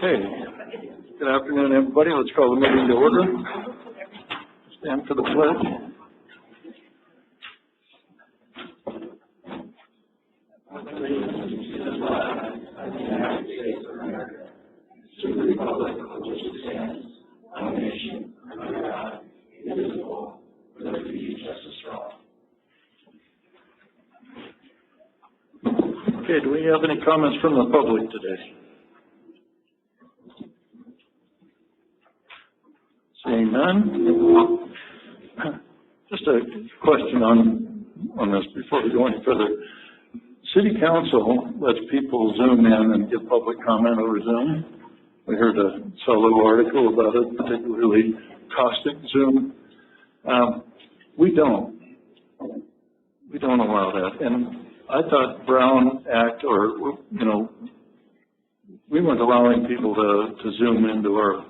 Okay. Good afternoon, everybody. Let's call the meeting to order. Stand for the pledge. To the republic for which it stands, one nation, under God, indivisible, with liberty and justice for all. Okay, do we have any comments from the public today? Seeing none. Just a question on this before we go any further. City Council lets people Zoom in and give public comment over Zoom. We heard a solo article about it, particularly caustic Zoom. We don't allow that. And I thought Brown Act, or, we weren't allowing people to Zoom into our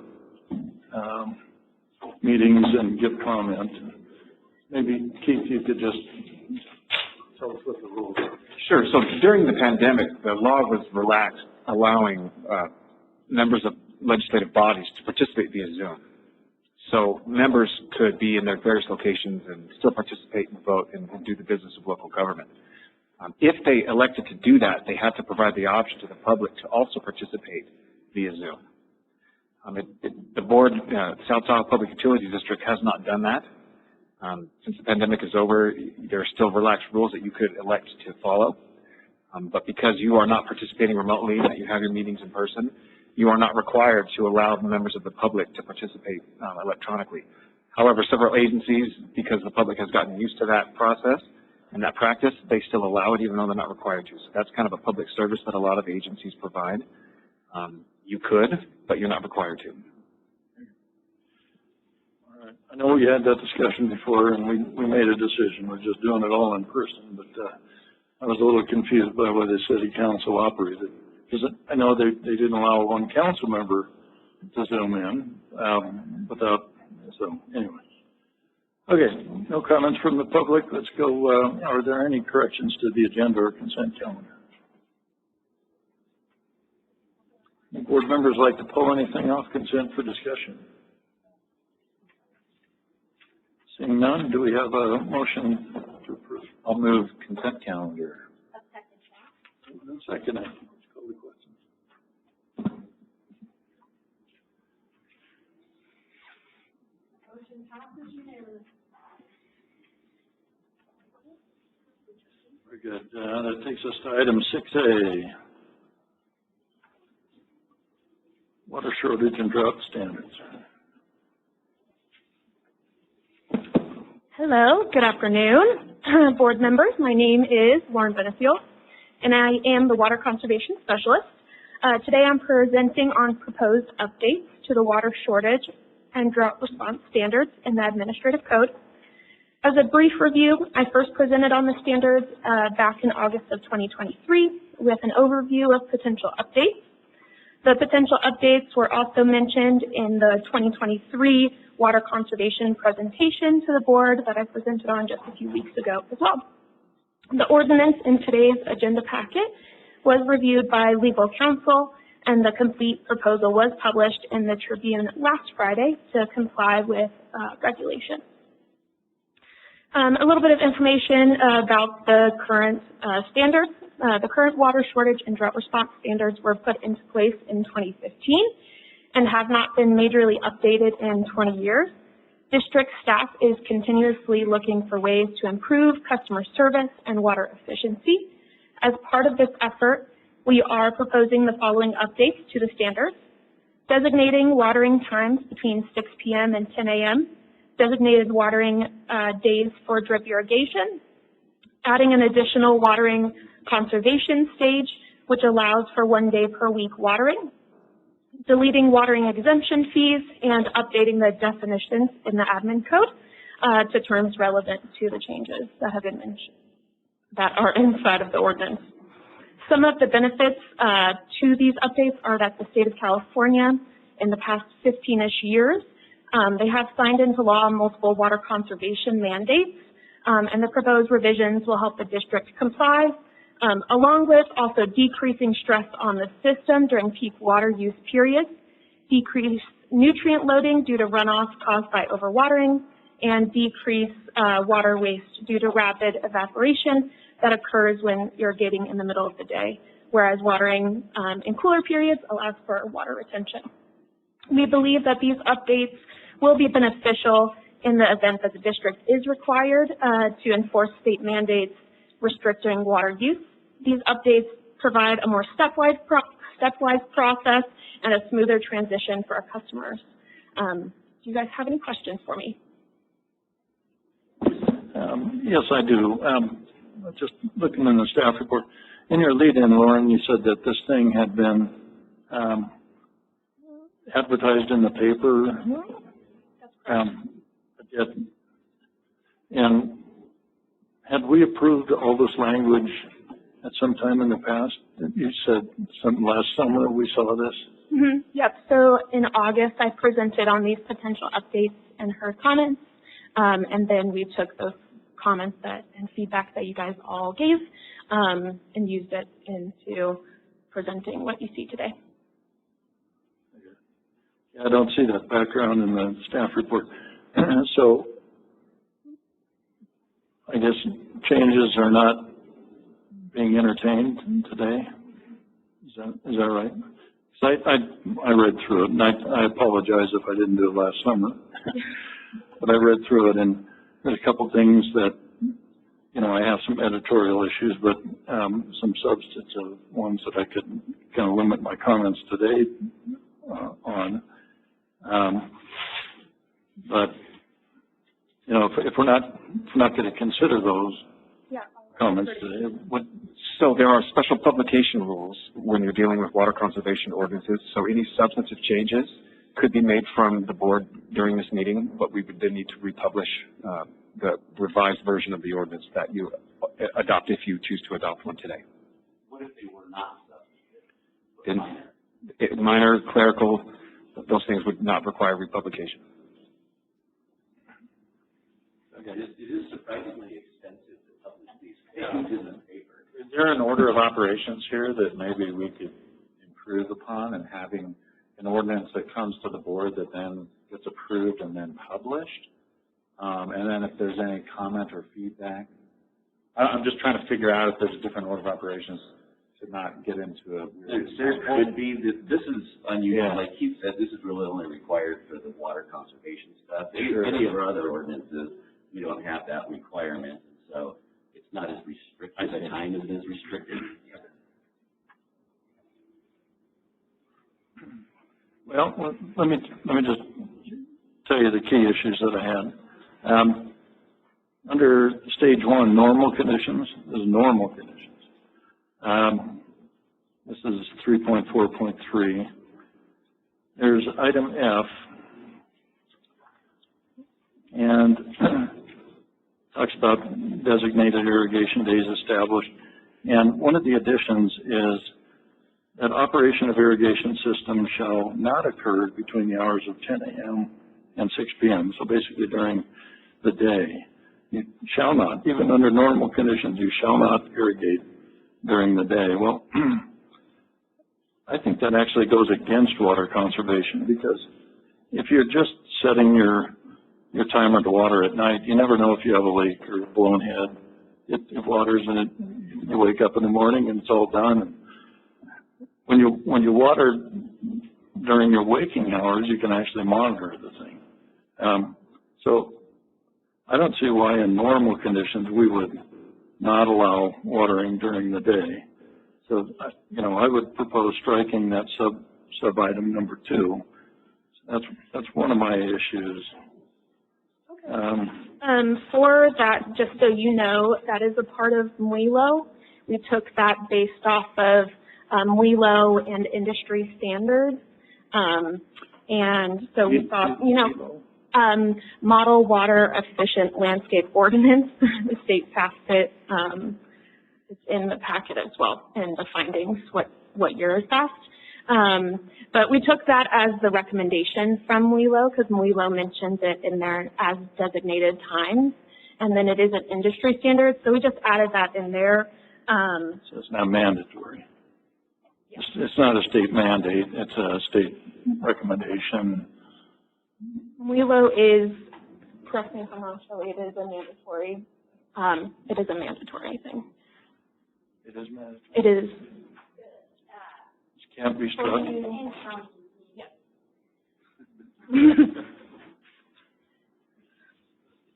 meetings and give comment. Maybe, Keith, you could just tell us what the rules are. Sure. So during the pandemic, the law was relaxed, allowing members of legislative bodies to participate via Zoom. So members could be in their various locations and still participate and vote and do the business of local government. If they elected to do that, they had to provide the option to the public to also participate via Zoom. The board, South Tahoe Public Utilities District, has not done that. Since the pandemic is over, there are still relaxed rules that you could elect to follow. But because you are not participating remotely, that you have your meetings in person, you are not required to allow members of the public to participate electronically. However, several agencies, because the public has gotten used to that process and that practice, they still allow it even though they're not required to. So that's kind of a public service that a lot of agencies provide. You could, but you're not required to. All right. I know we had that discussion before, and we made a decision. We're just doing it all in person, but I was a little confused by the way the city council operated. Because I know they didn't allow one council member to Zoom in so anyway. Okay, no comments from the public. Let's go. Are there any corrections to the agenda or consent calendar? Board members like to pull anything off consent for discussion? Seeing none, do we have a motion to approve? I'll move consent calendar. Second. Let's call the question. Motion passes unanimously. Very good. That takes us to item 6A. Water shortage and drought standards. Hello, good afternoon, board members. My name is Lauren Benefield, and I am the Water Conservation Specialist. Today I'm presenting on proposed updates to the water shortage and drought response standards in the Administrative Code. As a brief review, I first presented on the standards back in August of 2023 with an overview of potential updates. The potential updates were also mentioned in the 2023 water conservation presentation to the board that I presented on just a few weeks ago as well. The ordinance in today's agenda packet was reviewed by legal counsel, and the complete proposal was published in the Tribune last Friday to comply with regulations. A little bit of information about the current standards. The current water shortage and drought response standards were put into place in 2015 and have not been majorly updated in 20 years. District staff is continuously looking for ways to improve customer service and water efficiency. As part of this effort, we are proposing the following updates to the standards: designating watering times between 6 p.m. and 10 a.m., designated watering days for drip irrigation, adding an additional watering conservation stage, which allows for 1 day per week watering, deleting watering exemption fees, and updating the definitions in the admin code to terms relevant to the changes that have been mentioned that are inside of the ordinance. Some of the benefits to these updates are that the state of California, in the past 15-ish years, they have signed into law multiple water conservation mandates, and the proposed revisions will help the district comply along with also decreasing stress on the system during peak water use periods, decrease nutrient loading due to runoff caused by overwatering, and decrease water waste due to rapid evaporation that occurs when irrigating in the middle of the day, whereas watering in cooler periods allows for water retention. We believe that these updates will be beneficial in the event that the district is required to enforce state mandates restricting water use. These updates provide a more stepwise process and a smoother transition for our customers. Do you guys have any questions for me? Yes, I do. Just looking in the staff report, in your lead-in, Lauren, you said that this thing had been advertised in the paper. And had we approved all this language at some time in the past? You said last summer we saw this. Mm-hmm. Yep. So in August, I presented on these potential updates and heard comments, and then we took those comments and feedback that you guys all gave and used it into presenting what you see today. I don't see that background in the staff report. So I guess changes are not being entertained today. Is that right? I read through it, and I apologize if I didn't do it last summer. But I read through it, and there's a couple things that, you know, I have some editorial issues, but some substantive ones that I could kind of limit my comments today on. But you know, if we're not going to consider those comments today, so there are special publication rules when you're dealing with water conservation ordinances. So any substantive changes could be made from the board during this meeting, but we would then need to republish the revised version of the ordinance that you adopt if you choose to adopt one today. What if they were not substantive? Minor, clerical, those things would not require republication. Okay. It is surprisingly expensive to publish these pages in the paper. Is there an order of operations here that maybe we could improve upon, and having an ordinance that comes to the board that then gets approved and then published? And then if there's any comment or feedback, I'm just trying to figure out if there's a different order of operations to not get into a. There could be. This is unusual. Yeah. Like Keith said, this is really only required for the water conservation stuff. Any of our other ordinances, we don't have that requirement, so it's not as restricted at time as it is restricted. Well, let me just tell you the key issues that I had. Under stage 1, normal conditions, there's normal conditions. This is 3.4.3. There's item F, and talks about designated irrigation days established. And one of the additions is that operation of irrigation systems shall not occur between the hours of 10 a.m. and 6 p.m. So basically during the day. You shall not, even under normal conditions, you shall not irrigate during the day. Well, I think that actually goes against water conservation, because if you're just setting your timer to water at night, you never know if you have a leak or a blown head. It waters and you wake up in the morning and it's all done. And when you water during your waking hours, you can actually monitor the thing. So I don't see why in normal conditions we would not allow watering during the day. So, you know, I would propose striking that sub item number 2. That's one of my issues. For that, just so you know, that is a part of MWELO. We took that based off of MWELO and industry standards. And so we thought, you know, Model Water Efficient Landscape Ordinance, the state passed it. It's in the packet as well, in the findings, what yours passed. But we took that as the recommendation from MWELO, because MWELO mentions it in there as designated times, and then it is an industry standard, so we just added that in there So it's not mandatory. It's not a state mandate, it's a state recommendation. WELO is, correct me if I'm wrong, Shelley, it is a mandatory thing. It is mandatory. It is. It can't be struck.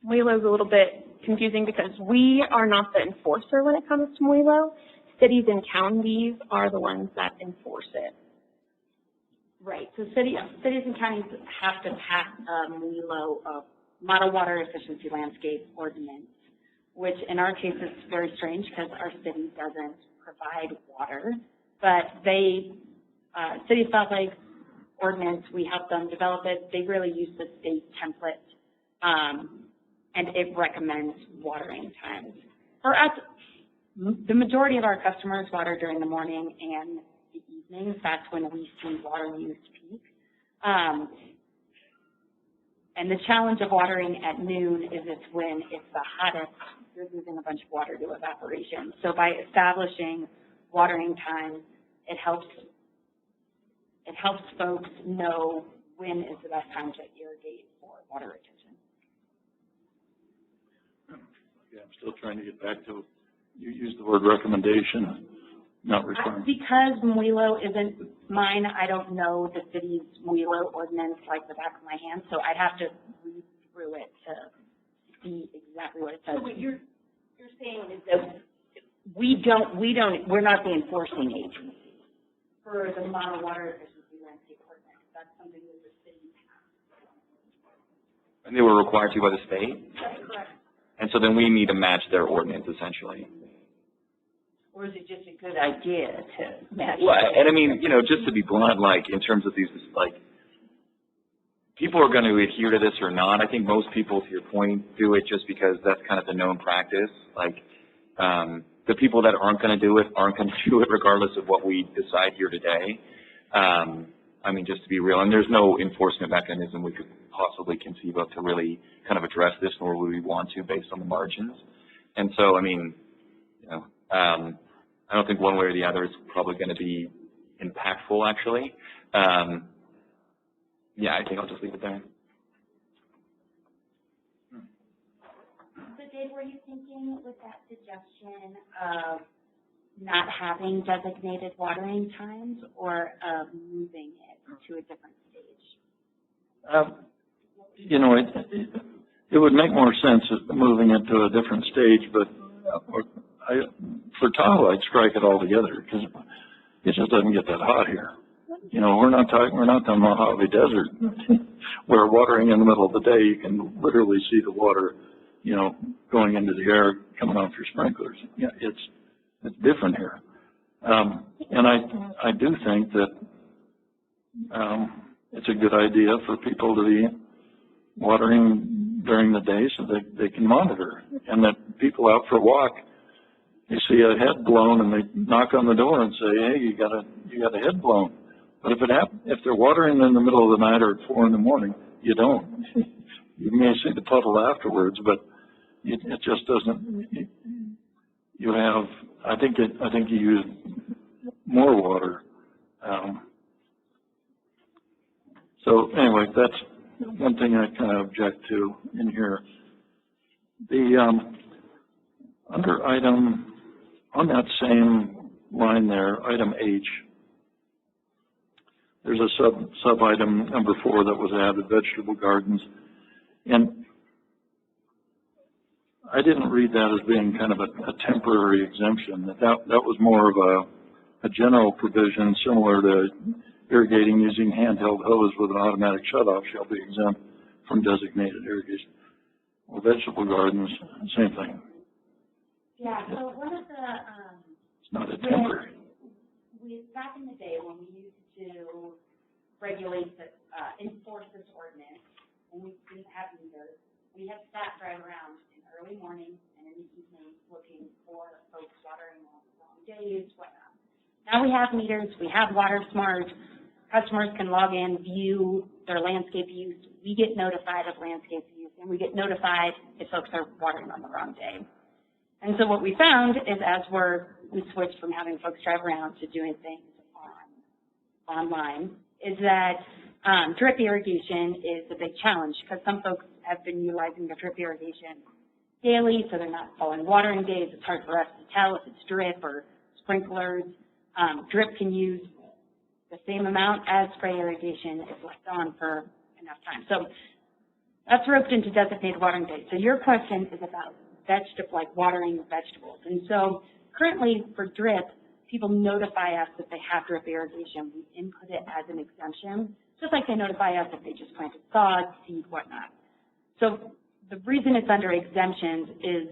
WELO is a little bit confusing because we are not the enforcer when it comes to WELO. Cities and counties are the ones that enforce it. Right. So cities and counties have to pass WELO, Model Water Efficiency Landscape Ordinance, which in our case is very strange because our city doesn't provide water, but they, City of Salt Lake Ordinance, we help them develop it. They really use the state template, and it recommends watering times. For us, the majority of our customers water during the morning and the evenings. That's when we see water use peak. And the challenge of watering at noon is it's when it's the hottest, you're losing a bunch of water to evaporation. So by establishing watering times, it helps folks know when is the best time to irrigate for water retention. Yeah, I'm still trying to get back to, you used the word recommendation, not requirement. Because WELO isn't mine, I don't know the city's WELO ordinance like the back of my hand, so I'd have to read through it to see exactly what it says. So what you're saying is that we're not the enforcing agency For the Model Water Efficiency Landscape Ordinance, that's something that the city has. And they were required to by the state? That's correct. And so then we need to match their ordinance, essentially. or is it just a good idea to match? Well, and I mean, you know, just to be blunt, like, in terms of these, like, people are going to adhere to this or not. I think most people, to your point, do it just because that's kind of the known practice. Like, the people that aren't going to do it aren't going to do it regardless of what we decide here today. I mean, just to be real, and there's no enforcement mechanism we could possibly conceive of to really kind of address this, nor would we want to based on the margins. And so, I mean, you know, I don't think one way or the other is probably going to be impactful, actually. Yeah, I think I'll just leave it there. So, Dave, were you thinking with that suggestion of not having designated watering times or of moving it to a different stage? You know, it would make more sense moving it to a different stage, but for Tahoe, I'd strike it all together because it just doesn't get that hot here. You know, we're not the Mojave Desert where watering in the middle of the day, you can literally see the water, you know, going into the air, coming off your sprinklers. Yeah, it's different here. And I do think that it's a good idea for people to be watering during the day so that they can monitor, and that people out for a walk, they see a head blown and they knock on the door and say, hey, you got a head blown. But if they're watering in the middle of the night or at 4 in the morning, you don't. You may see the puddle afterwards, but it just doesn't. You have, I think you use more water. So anyway, that's one thing I kind of object to in here. The under item on that same line there, item H. There's a sub item number 4 that was added, vegetable gardens, and I didn't read that as being kind of a temporary exemption. That was more of a general provision similar to irrigating using handheld hose with an automatic shutoff shall be exempt from designated irrigation. Well, vegetable gardens, same thing. Yeah, so one of the, it's not a temporary. back in the day when we used to regulate, enforce this ordinance, and we didn't have meters, we had staff drive around in early morning and in the evening looking for folks watering on the wrong days, whatnot. Now we have meters, we have Water Smart, customers can log in, view their landscape use, we get notified of landscape use, and we get notified if folks are watering on the wrong day. And so what we found is as we're we switched from having folks drive around to doing things online, is that drip irrigation is a big challenge because some folks have been utilizing the drip irrigation daily, so they're not following watering days. It's hard for us to tell if it's drip or sprinklers. Drip can use the same amount as spray irrigation if left on for enough time. So that's roped into designated watering days. So your question is about like watering vegetables. And so currently for drip, people notify us that they have drip irrigation. We input it as an exemption, just like they notify us if they just planted sod, seed, whatnot. So the reason it's under exemptions is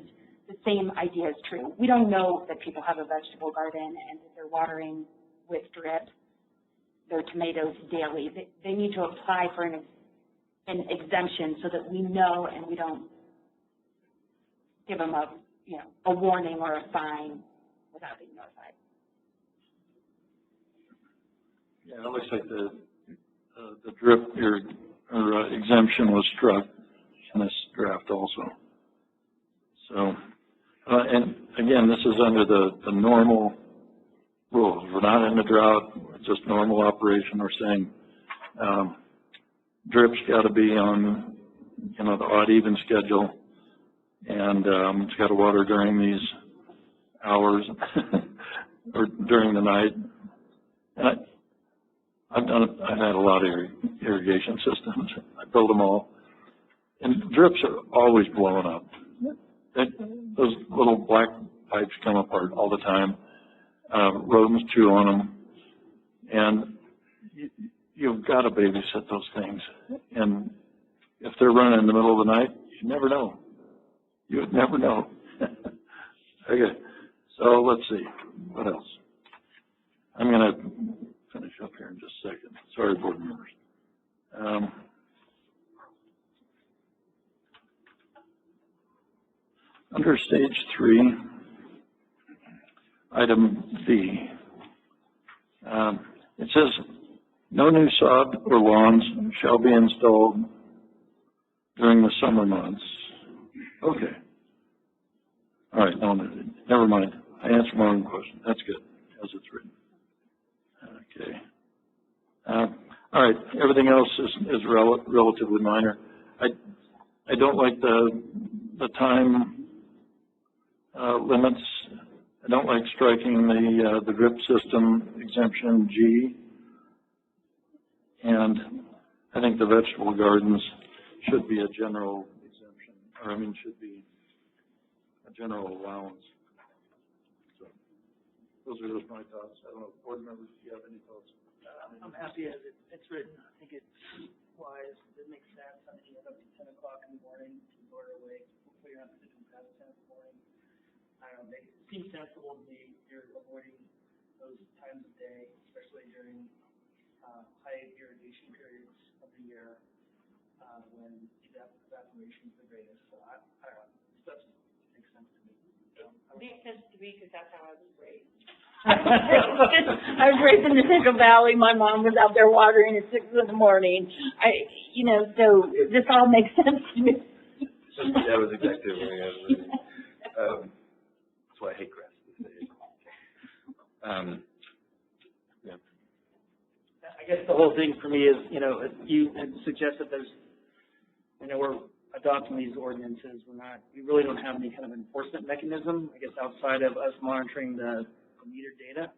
the same idea is true. We don't know that people have a vegetable garden and that they're watering with drip their tomatoes daily. They need to apply for an exemption so that we know and we don't give them a warning or a fine without being notified. Yeah, it looks like the drip exemption was struck in this draft also. So, and again, this is under the normal rules. We're not in a drought, it's just normal operation. We're saying drip's got to be on, the odd even schedule, and it's got to water during these hours or during the night. And I've had a lot of irrigation systems. I built them all, and drips are always blowing up. Those little black pipes come apart all the time. Rodents chew on them, and you've got to babysit those things. And if they're running in the middle of the night, you never know. You would never know. Okay, so let's see. What else? I'm going to finish up here in just a second. Sorry, board members. Under stage 3, item B, it says no new sod or lawns shall be installed during the summer months. Okay. All right, no, never mind. I answered my own question. That's good, as it's written. Okay. All right, everything else is relatively minor. I don't like the time limits. I don't like striking the drip system exemption G. And I think the vegetable gardens should be a general exemption, should be a general allowance. So those are just my thoughts. I don't know, board members, do you have any thoughts? I'm happy as it's written. I think it's wise. It makes sense. I mean, you get up to 10 o'clock in the morning to order away. Hopefully you're not sitting past 10 in the morning. I don't know, it seems sensible to me. You're avoiding those times of day, especially during high irrigation periods of the year when evaporation is the greatest. So I don't know. Stuff makes sense to me. It makes sense to me because that's how I was raised. I was raised in the Central Valley. My mom was out there watering at 6 in the morning. So this all makes sense to me. That was exactly the way I was raised. That's why I hate grass. Yeah. I guess the whole thing for me is, you had suggested there's, we're adopting these ordinances. We really don't have any kind of enforcement mechanism, I guess, outside of us monitoring the meter data.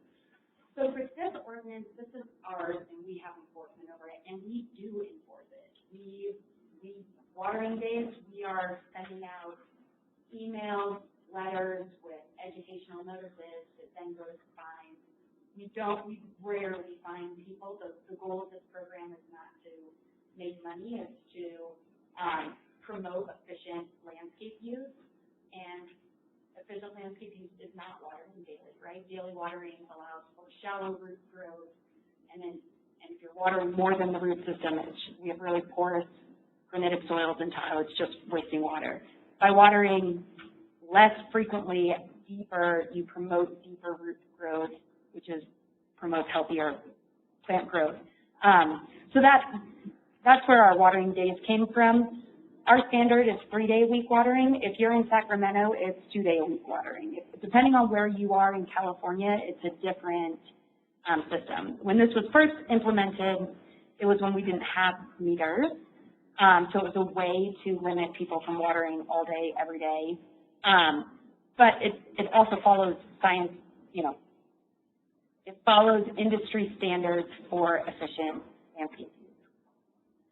So for this ordinance, this is ours, and we have enforcement over it, and we do enforce it. We watering days, we are sending out emails, letters with educational notices that then go to fines. We rarely fine people. The goal of this program is not to make money, it's to promote efficient landscape use, and efficient landscape use is not watering daily, right? Daily watering allows for shallow root growth, and if you're watering more than the root system, we have really porous granitic soils in Tahoe. It's just wasting water. By watering less frequently, deeper, you promote deeper root growth, which promotes healthier plant growth. So that's where our watering days came from. our standard is 3-day-a-week watering. If you're in Sacramento, it's 2-day-a-week watering. Depending on where you are in California, it's a different system. When this was first implemented, it was when we didn't have meters. So it was a way to limit people from watering all day, every day. But it also follows science, it follows industry standards for efficient landscape use,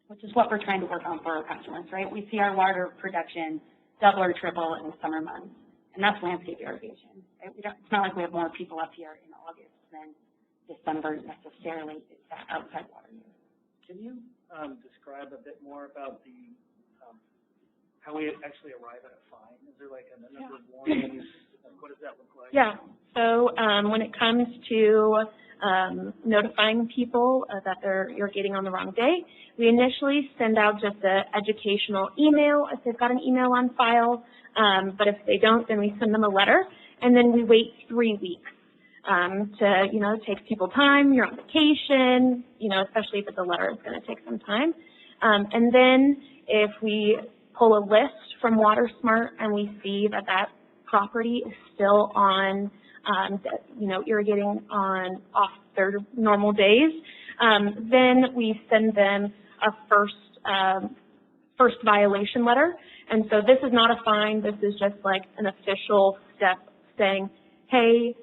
which is what we're trying to work on for our customers, right? We see our water production double or triple in the summer months, and that's landscape irrigation, right? It's not like we have more people up here in August than December necessarily. It's that outside water use. Can you describe a bit more about the how we actually arrive at a fine? Is there like a number of warnings? What does that look like? Yeah. So when it comes to notifying people that they're irrigating on the wrong day, we initially send out just an educational email if they've got an email on file. But if they don't, then we send them a letter, and then we wait 3 weeks to, it takes people time. You're on vacation, especially if it's a letter, it's going to take some time. And then if we pull a list from WaterSmart and we see that that property is still on, irrigating off their normal days, then we send them a first violation letter. And so this is not a fine. This is just like an official step saying, hey,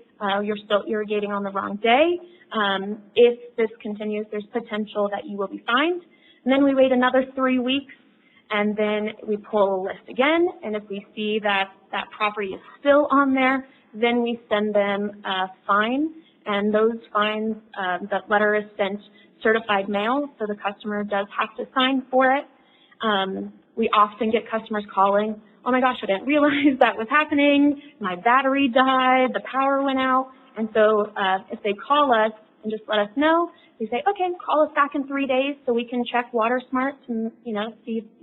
you're still irrigating on the wrong day. If this continues, there's potential that you will be fined. And then we wait another 3 weeks, and then we pull a list again. And if we see that that property is still on there, then we send them a fine. And those fines, that letter is sent certified mail, so the customer does have to sign for it. We often get customers calling, oh my gosh, I didn't realize that was happening. My battery died, the power went out. And so if they call us and just let us know, we say, okay, call us back in 3 days so we can check WaterSmart to,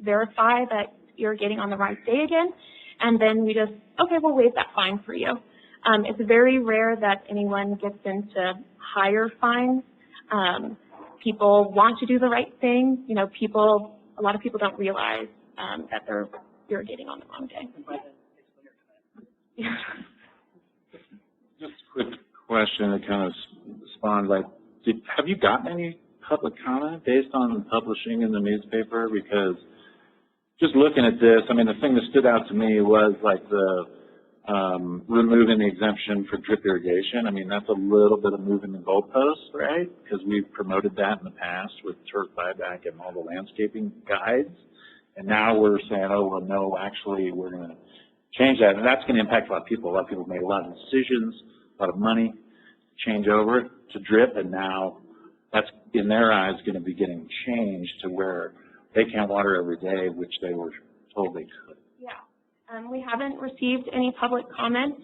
verify that you're getting on the right day again. And then we just, okay, we'll waive that fine for you. It's very rare that anyone gets into higher fines. People want to do the right thing. A lot of people don't realize that they're irrigating on the wrong day. Yeah. Just a quick question that kind of spawned, have you gotten any public comment based on the publishing in the newspaper? Because just looking at this, the thing that stood out to me was the removing the exemption for drip irrigation. That's a little bit of moving the goalposts, right? Because we've promoted that in the past with turf buyback and all the landscaping guides. And now we're saying, oh, well, no, actually, we're going to change that. And that's going to impact a lot of people. A lot of people made a lot of decisions, a lot of money to change over to drip. And now that's, in their eyes, going to be getting changed to where they can't water every day, which they were told they could. Yeah. We haven't received any public comments.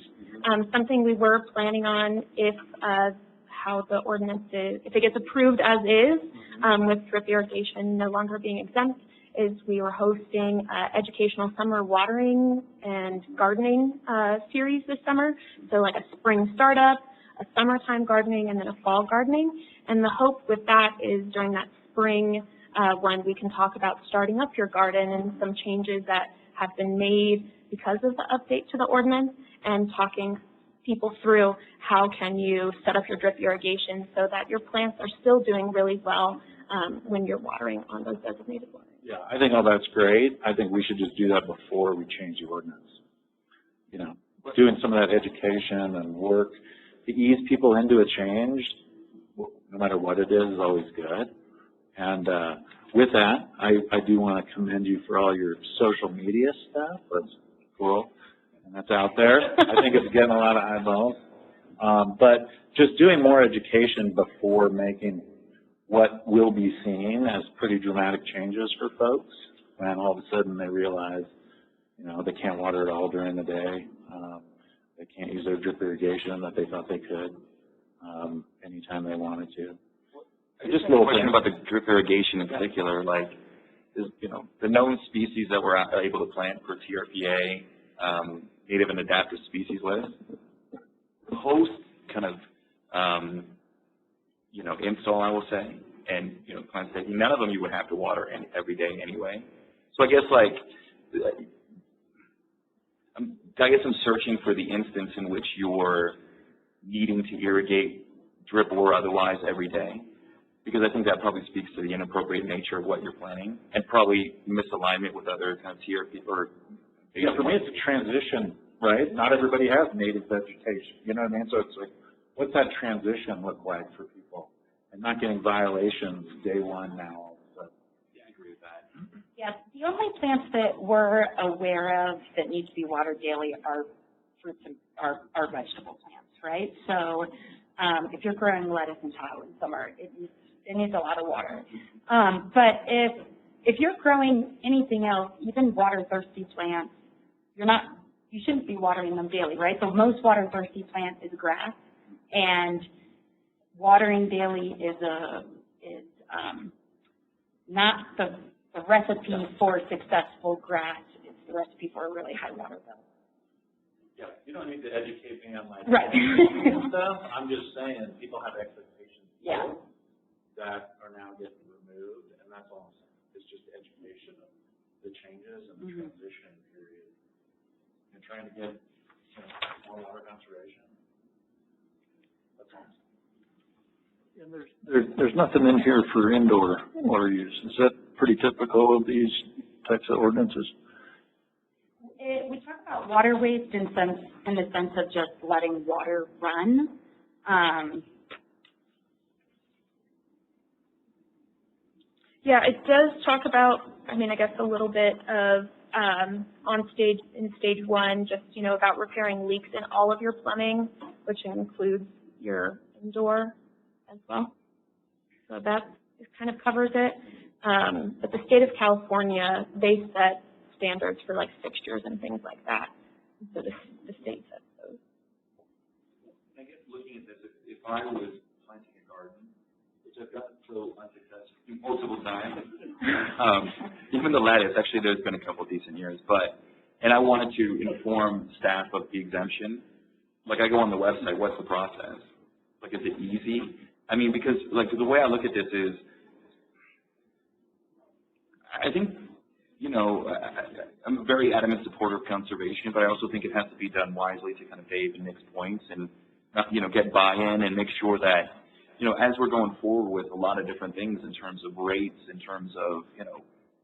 Something we were planning on if how the ordinance is, if it gets approved as is, with drip irrigation no longer being exempt, is we were hosting educational summer watering and gardening series this summer. So like a spring startup, a summertime gardening, and then a fall gardening. And the hope with that is during that spring one, we can talk about starting up your garden and some changes that have been made because of the update to the ordinance, and talking people through how can you set up your drip irrigation so that your plants are still doing really well when you're watering on those designated waters. Yeah, I think all that's great. I think we should just do that before we change the ordinance. Doing some of that education and work to ease people into a change, no matter what it is always good. And with that, I do want to commend you for all your social media stuff. That's cool. And that's out there. I think it's getting a lot of eyeballs. But just doing more education before making what will be seen as pretty dramatic changes for folks when all of a sudden they realize, they can't water at all during the day. They can't use their drip irrigation that they thought they could anytime they wanted to. Just a little question about the drip irrigation in particular, the known species that we're able to plant for TRPA, native and adaptive species list, post kind of, install, I will say, and plant taking, none of them you would have to water every day anyway. So I guess I'm searching for the instance in which you're needing to irrigate, drip or otherwise every day, because I think that probably speaks to the inappropriate nature of what you're planning and probably misalignment with other kind of TRP or. Yeah, for me it's a transition, right? Not everybody has native vegetation, you know what I mean? So it's like, what's that transition look like for people? And not getting violations day one now. But. Yeah, I agree with that. Yeah, the only plants that we're aware of that need to be watered daily are fruits and are vegetable plants, right? So if you're growing lettuce in Tahoe in summer, it needs a lot of water. But if you're growing anything else, even water-thirsty plants, you shouldn't be watering them daily, right? So most water-thirsty plant is grass, and watering daily is not the recipe for successful grass. It's the recipe for a really high water bill. Yeah, you don't need to educate me on my Right. stuff. I'm just saying people have expectations Yeah. that are now getting removed, and that's all I'm saying. It's just education of the changes and the transition period, and trying to get more water conservation. That's all I'm saying. And there's nothing in here for indoor water use. Is that pretty typical of these types of ordinances? We talk about water waste in the sense of just letting water run. Yeah, it does talk about, I guess a little bit of in stage one, just, about repairing leaks in all of your plumbing, which includes your indoor as well. So that kind of covers it. But the state of California, they set standards for fixtures and things like that. So the state sets those. I guess looking at this, if I was planting a garden, which I've gotten so unsuccessful multiple times, even the lettuce, actually there's been a couple of decent years, and I wanted to inform staff of the exemption. I go on the website, what's the process? Is it easy? Because the way I look at this is, I think, I'm a very adamant supporter of conservation, but I also think it has to be done wisely to kind of Dave and Nick's points and, get buy-in and make sure that, as we're going forward with a lot of different things in terms of rates, in terms of,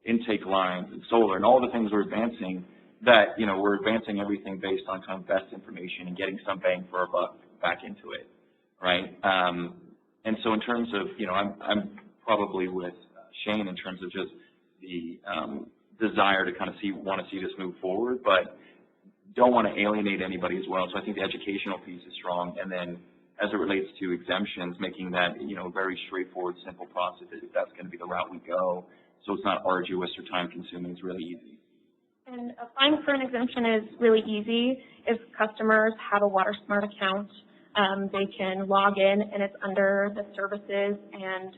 intake lines and solar and all the things we're advancing, that, we're advancing everything based on kind of best information and getting some bang for our buck back into it, right? And so in terms of, I'm probably with Shane in terms of just the desire to kind of want to see this move forward, but don't want to alienate anybody as well. So I think the educational piece is strong, and then as it relates to exemptions, making that a very straightforward, simple process. If that's going to be the route we go, so it's not arduous or time consuming, it's really easy. And applying for an exemption is really easy. If customers have a WaterSmart account, they can log in, and it's under the services and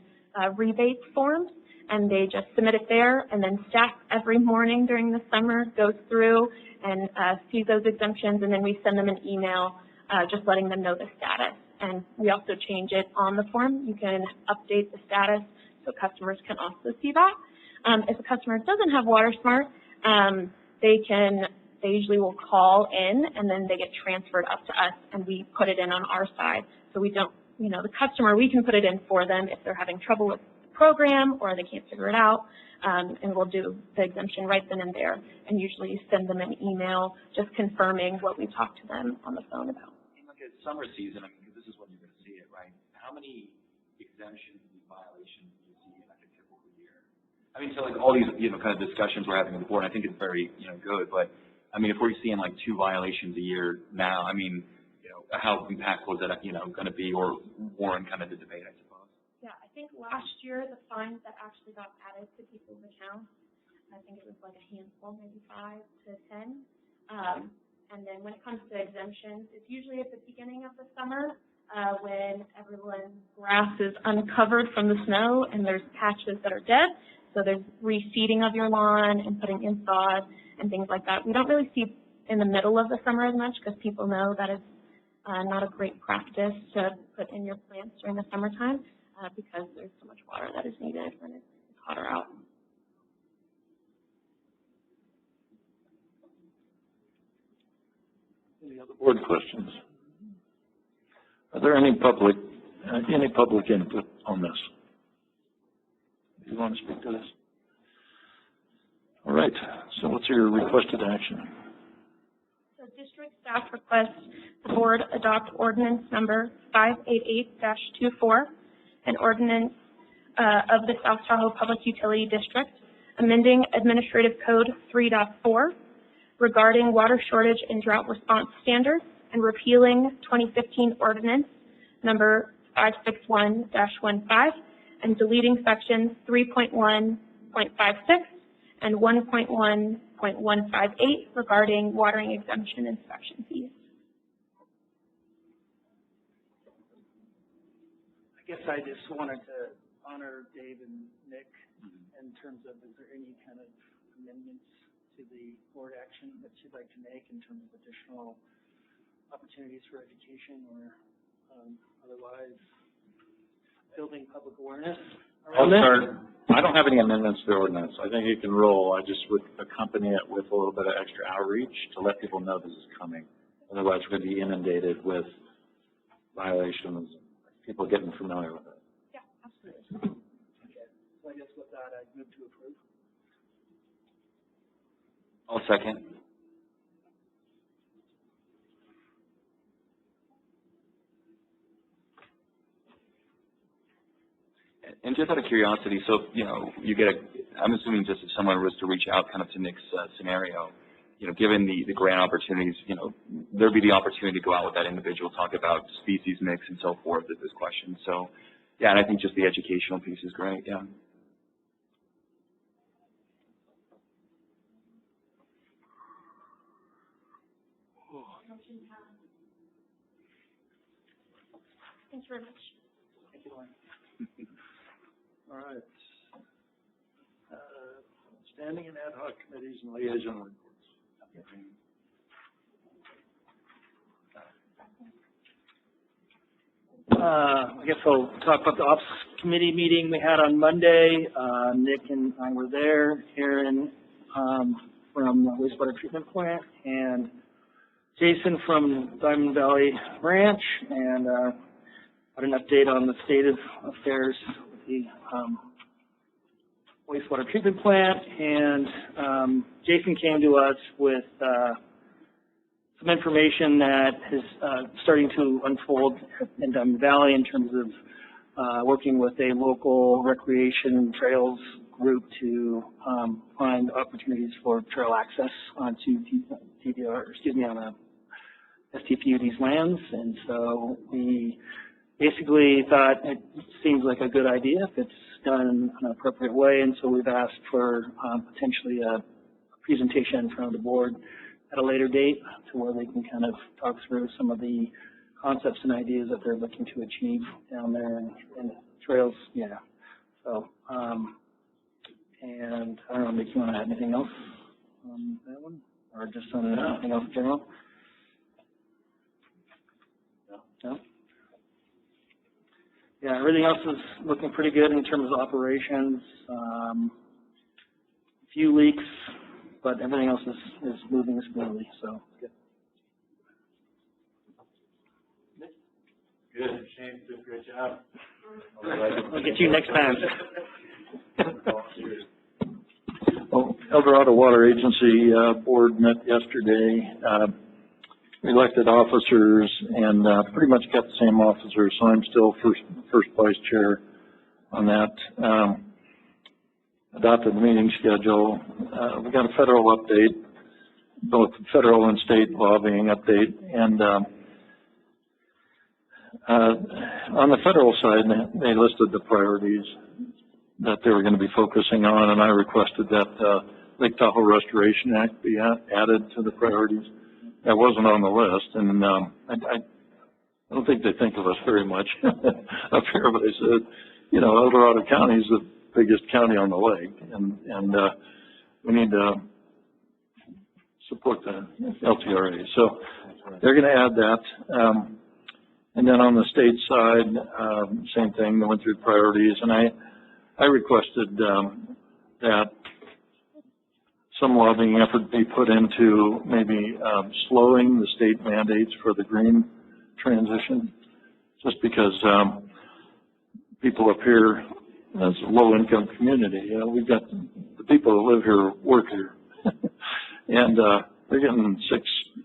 rebates forms, and they just submit it there, and then staff every morning during the summer goes through and sees those exemptions, and then we send them an email just letting them know the status. And we also change it on the form. You can update the status so customers can also see that. If a customer doesn't have WaterSmart, they usually will call in, and then they get transferred up to us, and we put it in on our side. So we don't, the customer, we can put it in for them if they're having trouble with the program or they can't figure it out, and we'll do the exemption right then and there, and usually send them an email just confirming what we talked to them on the phone about. At summer season, because this is when you're going to see it, right? How many exemptions and violations do you see in a typical year? So all these, kind of discussions we're having with the board, I think it's very, good, but if we're seeing 2 violations a year now, how impactful is that, going to be, or warrant kind of the debate, I suppose? Yeah, I think last year the fines that actually got added to people's accounts, I think it was a handful, maybe 5 to 10. And then when it comes to exemptions, it's usually at the beginning of the summer when everyone's grass is uncovered from the snow and there's patches that are dead. So there's reseeding of your lawn and putting in sod and things like that. We don't really see in the middle of the summer as much because people know that it's not a great practice to put in your plants during the summertime because there's so much water that is needed when it's hotter out. Any other board questions? Are there any public input on this? Do you want to speak to this? All right, so what's your requested action? So district staff requests the board adopt ordinance number 588-24, an ordinance of the South Tahoe Public Utility District, amending Administrative Code 3.4 regarding water shortage and drought response standards, and repealing 2015 ordinance number 561-15, and deleting sections 3.1.56 and 1.1.158 regarding watering exemption inspection fees. I guess I just wanted to honor Dave and Nick in terms of, is there any kind of amendments to the board action that you'd like to make in terms of additional opportunities for education or otherwise building public awareness around this? I don't have any amendments to the ordinance. I think you can roll. I just would accompany it with a little bit of extra outreach to let people know this is coming. Otherwise, we're going to be inundated with violations, people getting familiar with it. Yeah, absolutely. Okay. So I guess with that, I'd move to approve. I'll second. And just out of curiosity, so, you know, I'm assuming just if someone was to reach out kind of to Nick's scenario, you know, given the grant opportunities, you know, there'd be the opportunity to go out with that individual, talk about species mix and so forth at this question. So, yeah, and I think just the educational piece is great, yeah. Thanks very much. Thank you, Lauren. All right. Standing and ad hoc committees and liaison reports. I guess I'll talk about the ops committee meeting we had on Monday. Nick and I were there, Aaron from the wastewater treatment plant, and Jason from Diamond Valley Ranch, and got an update on the state of affairs with the wastewater treatment plant. And Jason came to us with some information that is starting to unfold in Diamond Valley in terms of working with a local recreation trails group to find opportunities for trail access onto on STPUD's lands. And so we basically thought it seems like a good idea if it's done in an appropriate way. And so we've asked for potentially a presentation in front of the board at a later date to where they can kind of talk through some of the concepts and ideas that they're looking to achieve down there in trails. Yeah. So, and I don't know, Nick, you want to add anything else on that one? Or just on anything else in general? No? Yeah, everything else is looking pretty good in terms of operations. A few leaks, but everything else is moving smoothly, so good. Good. Shane did a great job. I'll get you next time. Well, El Dorado Water Agency board met yesterday. We elected officers and pretty much kept the same officers, so I'm still first vice chair on that. Adopted the meeting schedule. We got a federal update, both federal and state lobbying update, and on the federal side, they listed the priorities that they were going to be focusing on, and I requested that Lake Tahoe Restoration Act be added to the priorities. That wasn't on the list, and I don't think they think of us very much up here, but they said, you know, El Dorado County is the biggest county on the lake, and we need to support the LTRA. So they're going to add that. And then on the state side, same thing. They went through priorities, and I requested that some lobbying effort be put into maybe slowing the state mandates for the green transition, just because people up here as a low-income community, you know, we've got the people that live here work here, and they're getting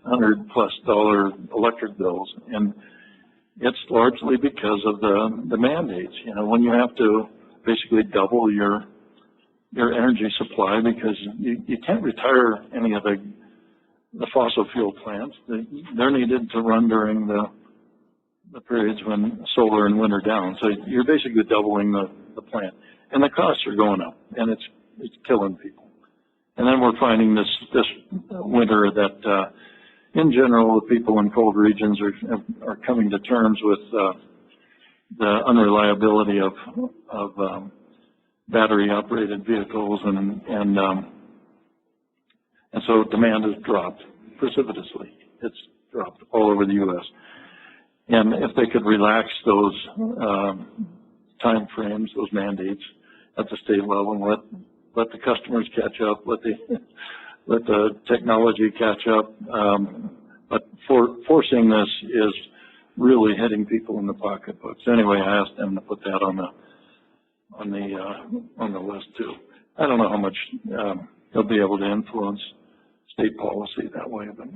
$600+ electric bills, and it's largely because of the mandates. You know, when you have to basically double your energy supply because you can't retire any of the fossil fuel plants. They're needed to run during the periods when solar and wind are down. So you're basically doubling the plant, and the costs are going up, and it's killing people. And then we're finding this winter that in general, the people in cold regions are coming to terms with the unreliability of battery-operated vehicles, and so demand has dropped precipitously. It's dropped all over the U.S. And if they could relax those time frames, those mandates at the state level, and let the customers catch up, let the technology catch up. But forcing this is really hitting people in the pocketbooks. Anyway, I asked them to put that on the list too. I don't know how much they'll be able to influence state policy that way, but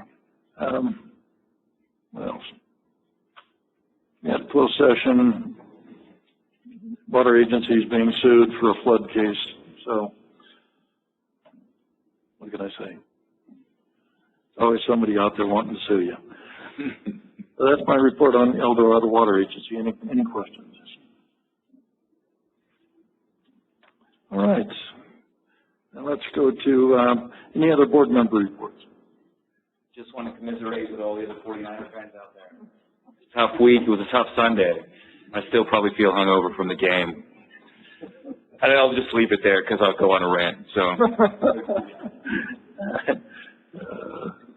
what else? We had a closed session. Water agencies being sued for a flood case. So what can I say? Always somebody out there wanting to sue you. So that's my report on El Dorado Water Agency. Any questions? All right. Now let's go to any other board member reports. Just want to commiserate with all the other 49er fans out there. Tough week. It was a tough Sunday. I still probably feel hungover from the game. And I'll just leave it there because I'll go on a rant. So.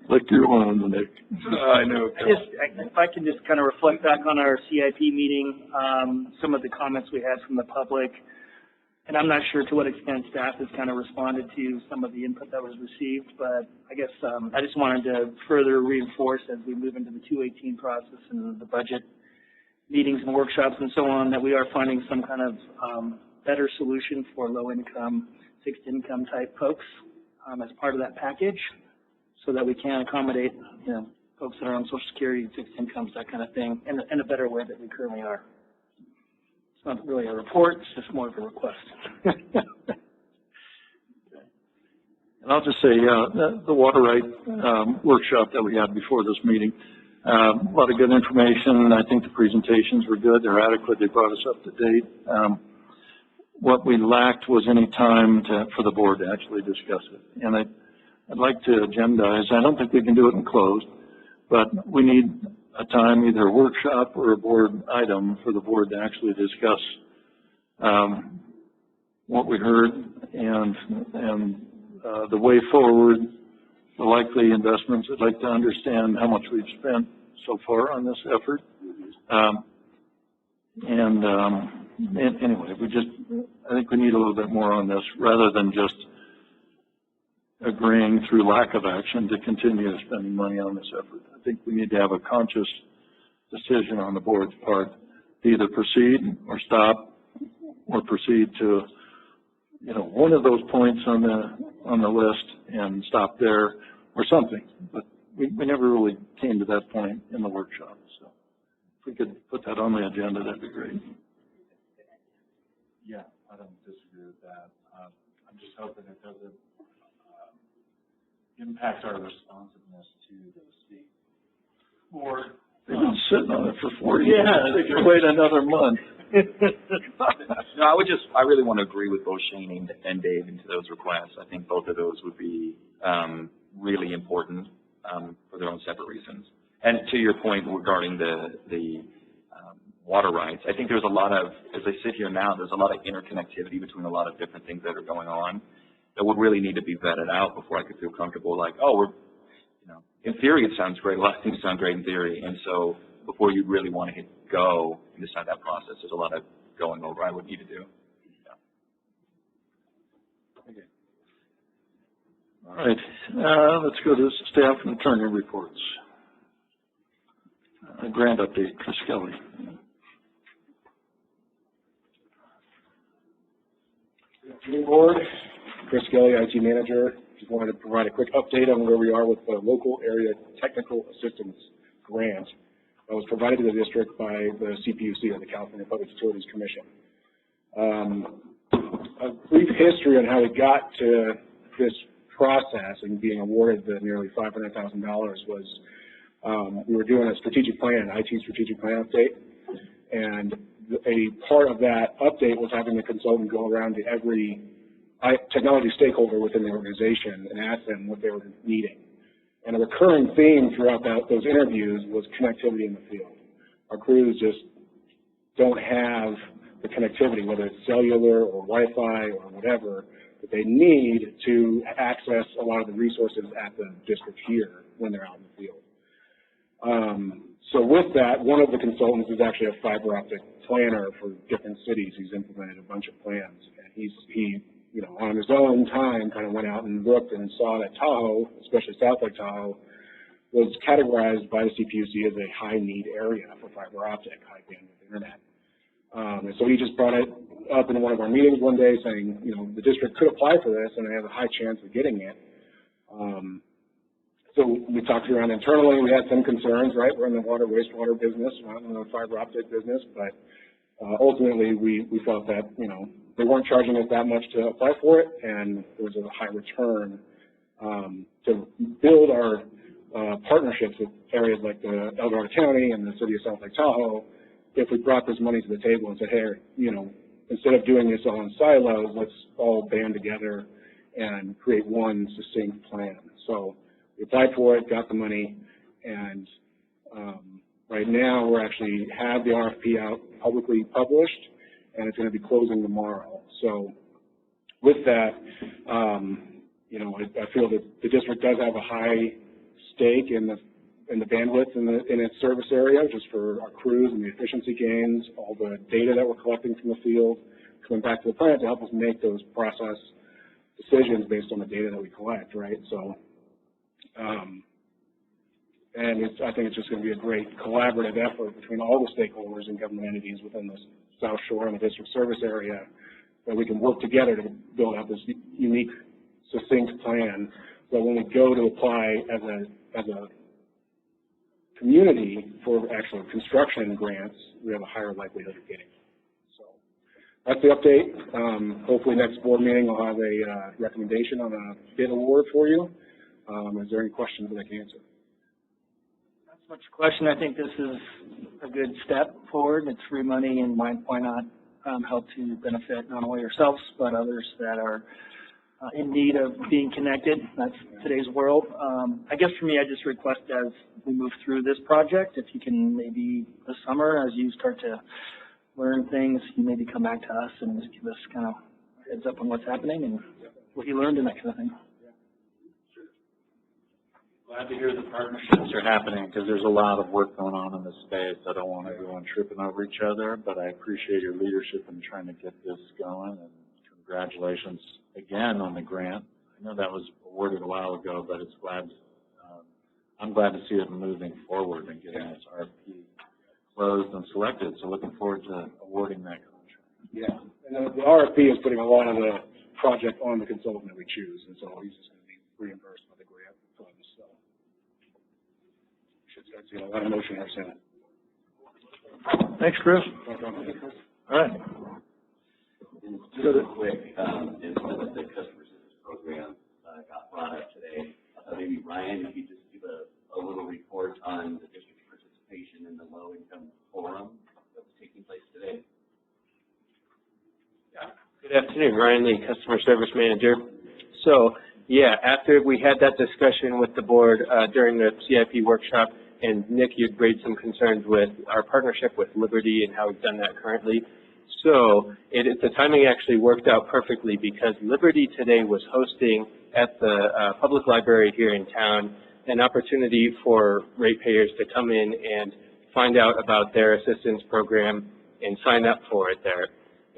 Like your own, Nick. I know. If I can just kind of reflect back on our CIP meeting, some of the comments we had from the public, and I'm not sure to what extent staff has kind of responded to some of the input that was received, but I guess I just wanted to further reinforce as we move into the 218 process and the budget meetings and workshops and so on, that we are finding some kind of better solution for low-income, fixed-income type folks as part of that package, so that we can accommodate, you know, folks that are on Social Security, fixed incomes, that kind of thing, in a better way that we currently are. It's not really a report, it's just more of a request. And I'll just say, the water right workshop that we had before this meeting, a lot of good information. I think the presentations were good. They're adequate. They brought us up to date. What we lacked was any time for the board to actually discuss it. And I'd like to agendize. I don't think we can do it in closed, but we need a time, either a workshop or a board item, for the board to actually discuss what we heard and the way forward, the likely investments. I'd like to understand how much we've spent so far on this effort. Anyway, I think we need a little bit more on this rather than just agreeing through lack of action to continue spending money on this effort. I think we need to have a conscious decision on the board's part to either proceed or stop, or proceed to, you know, one of those points on the list and stop there or something. But we never really came to that point in the workshop. So if we could put that on the agenda, that'd be great. Yeah, I don't disagree with that. I'm just hoping it doesn't impact our responsiveness to the state board. They've been sitting on it for 4 years. Yeah, they could wait another month. No, I really want to agree with both Shane and Dave into those requests. I think both of those would be really important for their own separate reasons. And to your point regarding the water rights, I think there's a lot of, as I sit here now, there's a lot of interconnectivity between a lot of different things that are going on that would really need to be vetted out before I could feel comfortable, like, oh, we're, you know, in theory it sounds great, a lot of things sound great in theory, and so before you really want to hit go and decide that process, there's a lot of going over I would need to do. Yeah. Okay. All right, let's go to staff and attorney reports. Grant update, Chris Kelly. Good board, Chris Kelly, IT manager. Just wanted to provide a quick update on where we are with the local area technical assistance grant that was provided to the district by the CPUC, or the California Public Utilities Commission. A brief history on how we got to this process and being awarded the nearly $500,000 was we were doing a strategic plan, an IT strategic plan update, and a part of that update was having the consultant go around to every technology stakeholder within the organization and ask them what they were needing. And a recurring theme throughout those interviews was connectivity in the field. Our crews just don't have the connectivity, whether it's cellular or Wi-Fi or whatever, that they need to access a lot of the resources at the district here when they're out in the field. So with that, one of the consultants is actually a fiber optic planner for different cities. He's implemented a bunch of plans, and he you know, on his own time kind of went out and looked and saw that Tahoe, especially South Lake Tahoe, was categorized by the CPUC as a high need area for fiber optic, high bandwidth internet. And so he just brought it up in one of our meetings one day saying, you know, the district could apply for this and they have a high chance of getting it. So we talked around internally. We had some concerns, right? We're in the water, wastewater business, not in the fiber optic business, but ultimately we felt that, you know, they weren't charging us that much to apply for it, and there was a high return to build our partnerships with areas like the El Dorado County and the city of South Lake Tahoe. If we brought this money to the table and said, hey, you know, instead of doing this all in silos, let's all band together and create one succinct plan. So we applied for it, got the money, and right now we're actually have the RFP out publicly published, and it's going to be closing tomorrow. So with that, you know, I feel that the district does have a high stake in the bandwidth in its service area, just for our crews and the efficiency gains, all the data that we're collecting from the field, coming back to the plant to help us make those process decisions based on the data that we collect, right? So, and I think it's just going to be a great collaborative effort between all the stakeholders and government entities within the South Shore and the district service area, that we can work together to build out this unique, succinct plan. So when we go to apply as a community for actual construction grants, we have a higher likelihood of getting it. So that's the update. Hopefully next board meeting I'll have a recommendation on a bid award for you. Is there any questions that I can answer? Not so much a question. I think this is a good step forward. It's free money, and why not help to benefit not only yourselves but others that are in need of being connected. That's today's world. I guess for me, I just request as we move through this project, if you can maybe this summer, as you start to learn things, you maybe come back to us and just give us kind of heads up on what's happening and what you learned and that kind of thing. Glad to hear the partnerships are happening, because there's a lot of work going on in this space. I don't want everyone tripping over each other, but I appreciate your leadership in trying to get this going, and congratulations again on the grant. I know that was awarded a while ago, but it's I'm glad to see it moving forward and getting this RFP closed and selected. So looking forward to awarding that contract. Yeah, and the RFP is putting a lot of the project on the consultant that we choose, and so he's just going to be reimbursed by the grant funds. So should start seeing a lot of motion here soon. Thanks, Chris. All right. Just real quick, is the customer service program got brought up today. Maybe Ryan, if you just give a little report on the district's participation in the low-income forum that was taking place today. Yeah. Good afternoon, Ryan Lee, Customer Service Manager. So, yeah, after we had that discussion with the board during the CIP workshop, and Nick, you'd raised some concerns with our partnership with Liberty and how we've done that currently. So the timing actually worked out perfectly, because Liberty today was hosting at the public library here in town an opportunity for ratepayers to come in and find out about their assistance program and sign up for it there.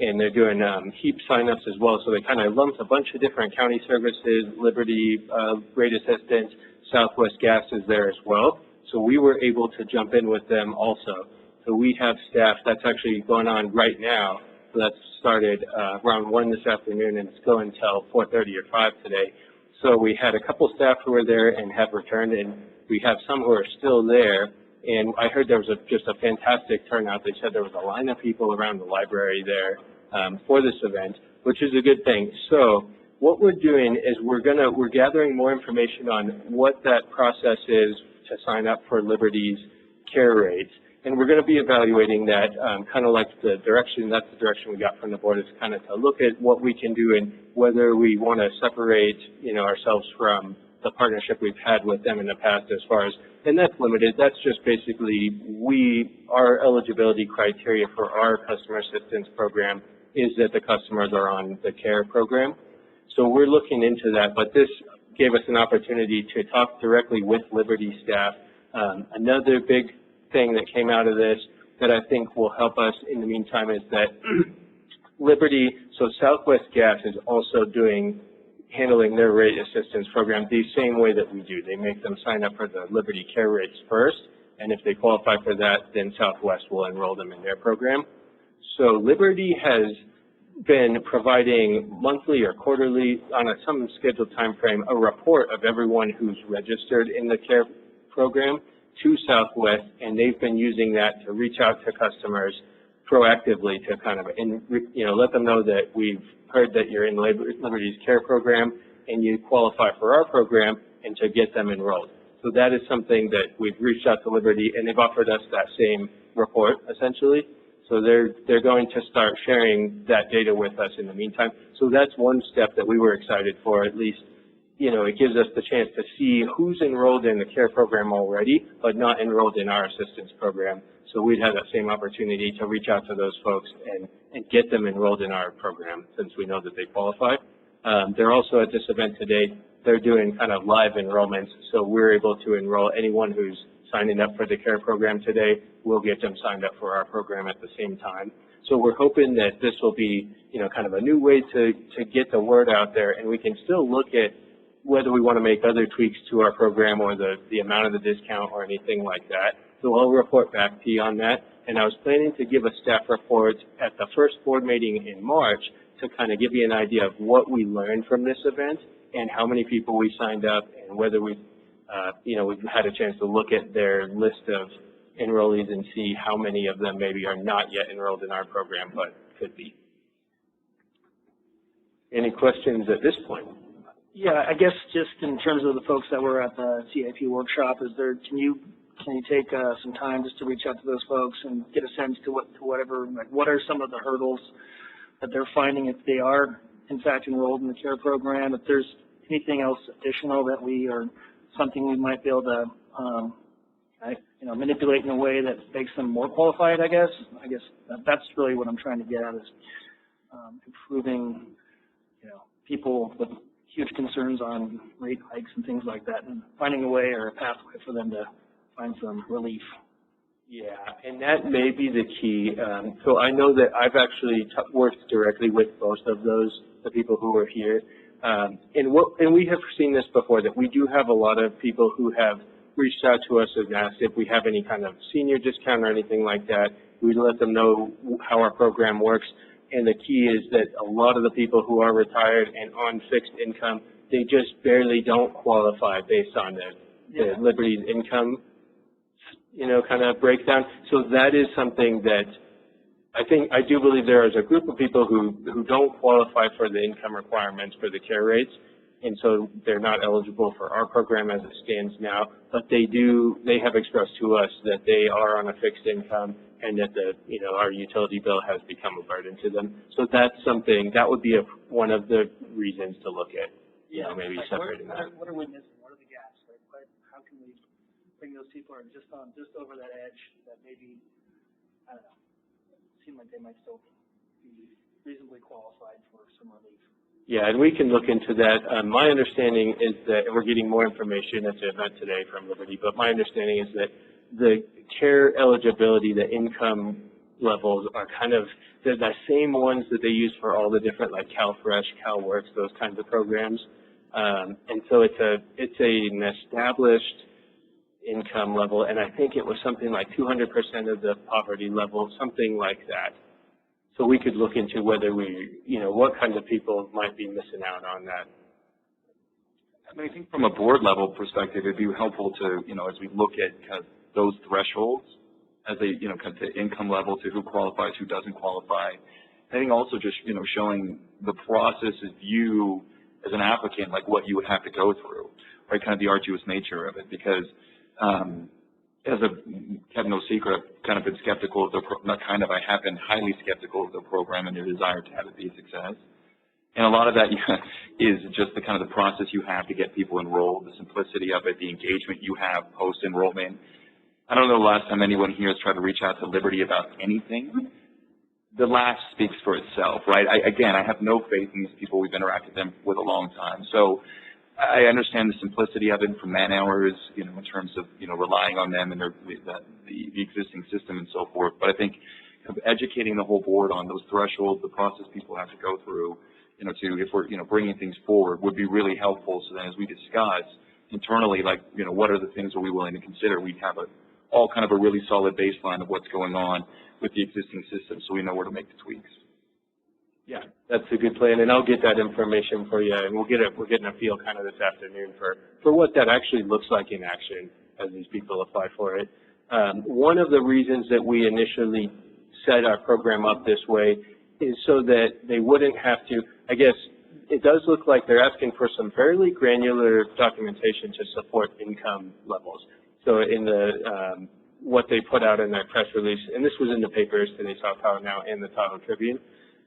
and they're doing HEAP signups as well. So they kind of lumped a bunch of different county services, Liberty, Rate Assistance, Southwest Gas is there as well. So we were able to jump in with them also. So we have staff that's actually going on right now. So that started around 1 this afternoon, and it's going until 4:30 or 5 today. So we had a couple staff who were there and have returned, and we have some who are still there. And I heard there was just a fantastic turnout. They said there was a line of people around the library there for this event, which is a good thing. So what we're doing is we're gathering more information on what that process is to sign up for Liberty's care rates. And we're going to be evaluating that kind of like that's the direction we got from the board, is kind of to look at what we can do and whether we want to separate, ourselves from the partnership we've had with them in the past as far as, and that's limited. That's just basically our eligibility criteria for our customer assistance program is that the customers are on the care program. So we're looking into that, but this gave us an opportunity to talk directly with Liberty staff. Another big thing that came out of this that I think will help us in the meantime is that Liberty, so Southwest Gas is also handling their rate assistance program the same way that we do. They make them sign up for the Liberty care rates first, and if they qualify for that, then Southwest will enroll them in their program. So Liberty has been providing monthly or quarterly on some scheduled time frame a report of everyone who's registered in the care program to Southwest, and they've been using that to reach out to customers proactively to kind of, let them know that we've heard that you're in Liberty's care program and you qualify for our program, and to get them enrolled. So that is something that we've reached out to Liberty, and they've offered us that same report essentially. So they're going to start sharing that data with us in the meantime. So that's one step that we were excited for. At least, it gives us the chance to see who's enrolled in the care program already, but not enrolled in our assistance program. So we'd have that same opportunity to reach out to those folks and get them enrolled in our program, since we know that they qualify. They're also at this event today. They're doing kind of live enrollments, so we're able to enroll anyone who's signing up for the care program today. We'll get them signed up for our program at the same time. So we're hoping that this will be, kind of a new way to get the word out there, and we can still look at whether we want to make other tweaks to our program or the amount of the discount or anything like that. So I'll report back to you on that. And I was planning to give a staff report at the first board meeting in March to kind of give you an idea of what we learned from this event and how many people we signed up, and whether we've had a chance to look at their list of enrollees and see how many of them maybe are not yet enrolled in our program, but could be. Any questions at this point? Yeah, I guess just in terms of the folks that were at the CIP workshop, can you take some time just to reach out to those folks and get a sense to what are some of the hurdles that they're finding if they are in fact enrolled in the care program? If there's anything else additional that something we might be able to manipulate in a way that makes them more qualified, I guess that's really what I'm trying to get at, is improving, people with huge concerns on rate hikes and things like that, and finding a way or a pathway for them to find some relief. Yeah, and that may be the key. So I know that I've actually worked directly with most of the people who are here. And we have seen this before, that we do have a lot of people who have reached out to us and asked if we have any kind of senior discount or anything like that. We let them know how our program works. And the key is that a lot of the people who are retired and on fixed income, they just barely don't qualify based on the Liberty's income, kind of breakdown. So that is something that I do believe there is a group of people who don't qualify for the income requirements for the care rates, and so they're not eligible for our program as it stands now, but they have expressed to us that they are on a fixed income, and that our utility bill has become a burden to them. So that's something that would be one of the reasons to look at, maybe separating that. What are we missing? What are the gaps? How can we bring those people who are just over that edge that maybe, I don't know, seem like they might still be reasonably qualified for some relief? Yeah, and we can look into that. My understanding is that, and we're getting more information at the event today from Liberty, but my understanding is that the care eligibility, the income, levels are kind of, they're the same ones that they use for all the different like CalFresh, CalWorks, those kinds of programs. And so it's an established income level, and I think it was something like 200% of the poverty level, something like that. So we could look into whether what kinds of people might be missing out on that. I mean, I think from a board level perspective, it'd be helpful to, as we look at kind of those thresholds as a, kind of the income level to who qualifies, who doesn't qualify. I think also just, showing the process of you as an applicant, like what you would have to go through, right? Kind of the arduous nature of it, because as a kept no secret, I've kind of been skeptical of I have been highly skeptical of the program and their desire to have it be a success. And a lot of that is just the kind of the process you have to get people enrolled, the simplicity of it, the engagement you have post-enrollment. I don't know the last time anyone here has tried to reach out to Liberty about anything. The laugh speaks for itself, right? I have no faith in these people. We've interacted with a long time. So I understand the simplicity of it from man hours, in terms of, relying on them and the existing system and so forth. But I think educating the whole board on those thresholds, the process people have to go through, if we're, bringing things forward would be really helpful. So then as we discuss internally, what are the things are we willing to consider? We have all kind of a really solid baseline of what's going on with the existing system so we know where to make the tweaks. Yeah, that's a good plan, and I'll get that information for you, and we're getting a feel kind of this afternoon for what that actually looks like in action as these people apply for it. One of the reasons that we initially set our program up this way is so that they wouldn't have to, I guess, it does look like they're asking for some fairly granular documentation to support income levels. So in the, what they put out in their press release, and this was in the papers today, Tahoe Now and the Tahoe Tribune,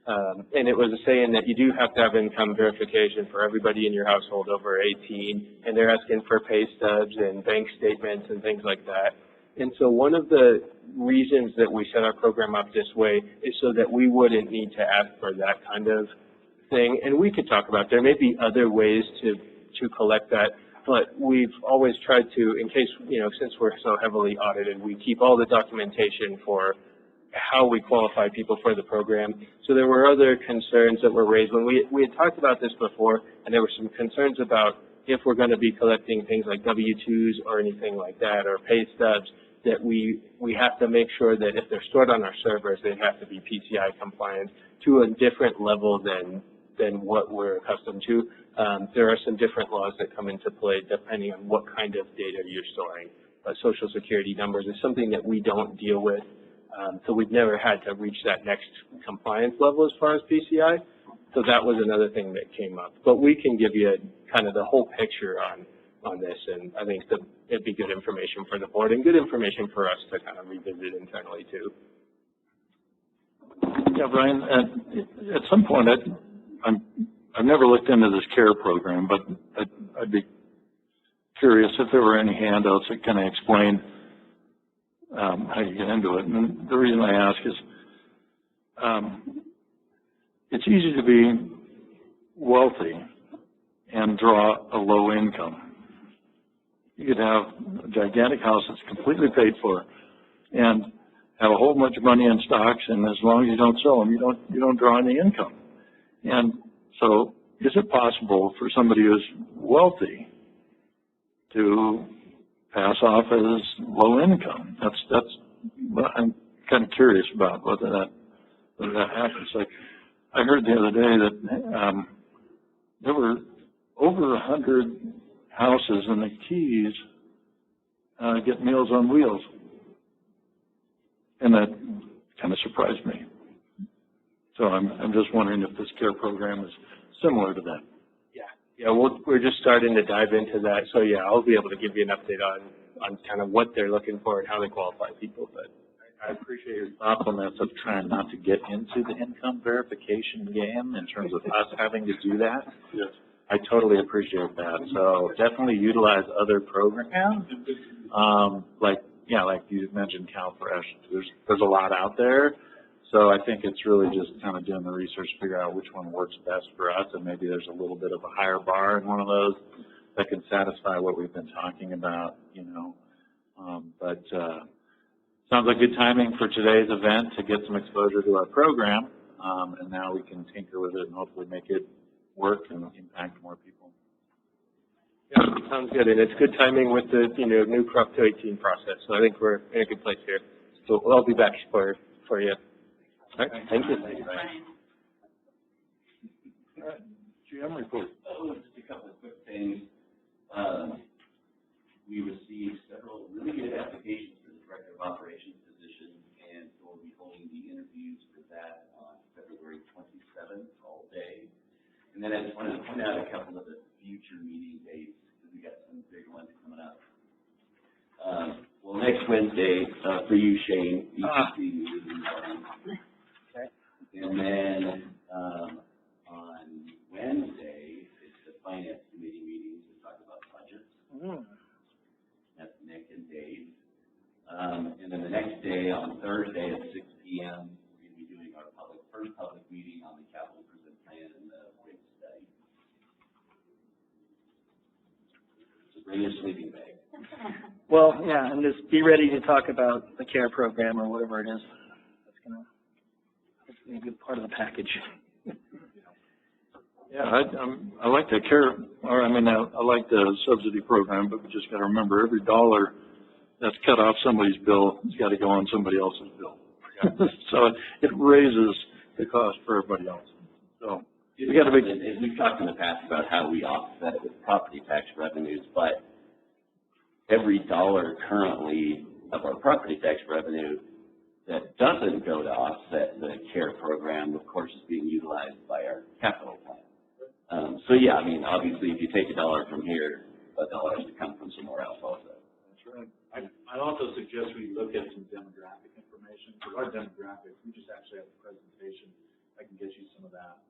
and it was saying that you do have to have income verification for everybody in your household over 18, and they're asking for pay stubs and bank statements and things like that. And so one of the reasons that we set our program up this way is so that we wouldn't need to ask for that kind of thing. And we could talk about, there may be other ways to collect that, but we've always tried to, in case, since we're so heavily audited, we keep all the documentation for how we qualify people for the program. So there were other concerns that were raised when we had talked about this before, and there were some concerns about if we're going to be collecting things like W-2s or anything like that, or pay stubs, that we have to make sure that if they're stored on our servers, they have to be PCI compliant to a different level than what we're accustomed to. There are some different laws that come into play depending on what kind of data you're storing. Social Security numbers is something that we don't deal with, so we've never had to reach that next compliance level as far as PCI. So that was another thing that came up. But we can give you kind of the whole picture on this, and I think that it'd be good information for the board and good information for us to kind of revisit internally too. Yeah, Brian, at some point, I've never looked into this CARE program, but I'd be curious if there were any handouts that kind of explain how you get into it. And the reason I ask is it's easy to be wealthy and draw a low income. You could have a gigantic house that's completely paid for and have a whole bunch of money in stocks, and as long as you don't sell them, you don't draw any income. And so is it possible for somebody who's wealthy to pass off as low income? That's what I'm kind of curious about, whether that happens. Like, I heard the other day that there were over 100 houses in the Keys get Meals on Wheels, and that kind of surprised me. So I'm just wondering if this CARE program is similar to that. Yeah, we're just starting to dive into that. So yeah, I'll be able to give you an update on kind of what they're looking for and how they qualify people. But I appreciate your thoughtfulness of trying not to get into the income verification game in terms of us having to do that. Yes. I totally appreciate that. So definitely utilize other programs. Like you mentioned CalFresh. There's a lot out there. So I think it's really just kind of doing the research, figure out which one works best for us, and maybe there's a little bit of a higher bar in one of those that can satisfy what we've been talking about, Sounds like good timing for today's event to get some exposure to our program, and now we can tinker with it and hopefully make it work and impact more people. Yeah, sounds good, and it's good timing with the, new Prop 218 process, so I think we're in a good place here. So I'll be back for you. All right, thank you. Thank you, Brian. All right, GM report. Oh, just a couple of quick things. We received several really good applications for the Director of Operations position, and so we'll be holding the interviews for that on February 27th all day. And then I just wanted to point out a couple of the future meeting dates, because we got some big ones coming up. Well, next Wednesday, for you, Shane, EPC meeting in the morning. Okay. And then, on Wednesday, it's the Finance Committee meeting to talk about budgets. That's Nick and Dave. And then the next day, on Thursday at 6 p.m., we're going to be doing our first public meeting on the capital improvement plan and the rate study. So bring your sleeping bag. Well, yeah, and just be ready to talk about the CARE program or whatever it is. That's going to be a good part of the package. Yeah, I like the CARE, I like the subsidy program, but we just got to remember every dollar that's cut off somebody's bill has got to go on somebody else's bill. So it raises the cost for everybody else. So we got to be. And we've talked in the past about how we offset it with property tax revenues, but every dollar currently of our property tax revenue that doesn't go to offset the CARE program, of course, is being utilized by our capital plan. So yeah, obviously, if you take a dollar from here, a dollar has to come from somewhere else also. That's right. I'd also suggest we look at some demographic information. For our demographics, we just actually have a presentation. I can get you some of that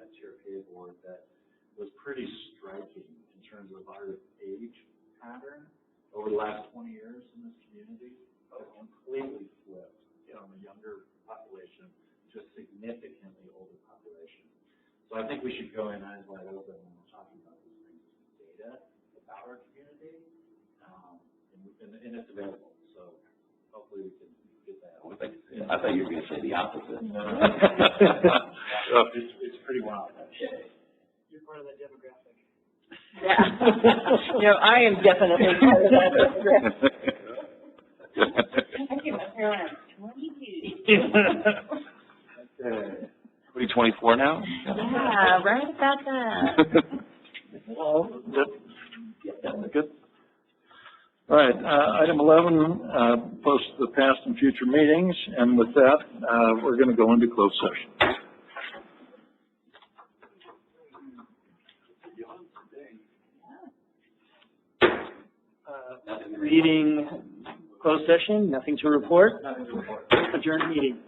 at your pay board that was pretty striking in terms of our age pattern over the last 20 years in this community. It's completely flipped from a younger population to a significantly older population. So I think we should go in eyes wide open when we're talking about these things, data about our community, and it's available. So hopefully we can get that. I thought you were going to say the opposite. No. It's pretty wild. You're part of that demographic. Yeah. I am definitely part of that demographic. I think my parents 22. Okay. What are you, 24 now? Yeah, right about that. Well, that's good. All right, item 11, post the past and future meetings, and with that, we're going to go into closed session. Meeting closed session, nothing to report. Adjourned meeting.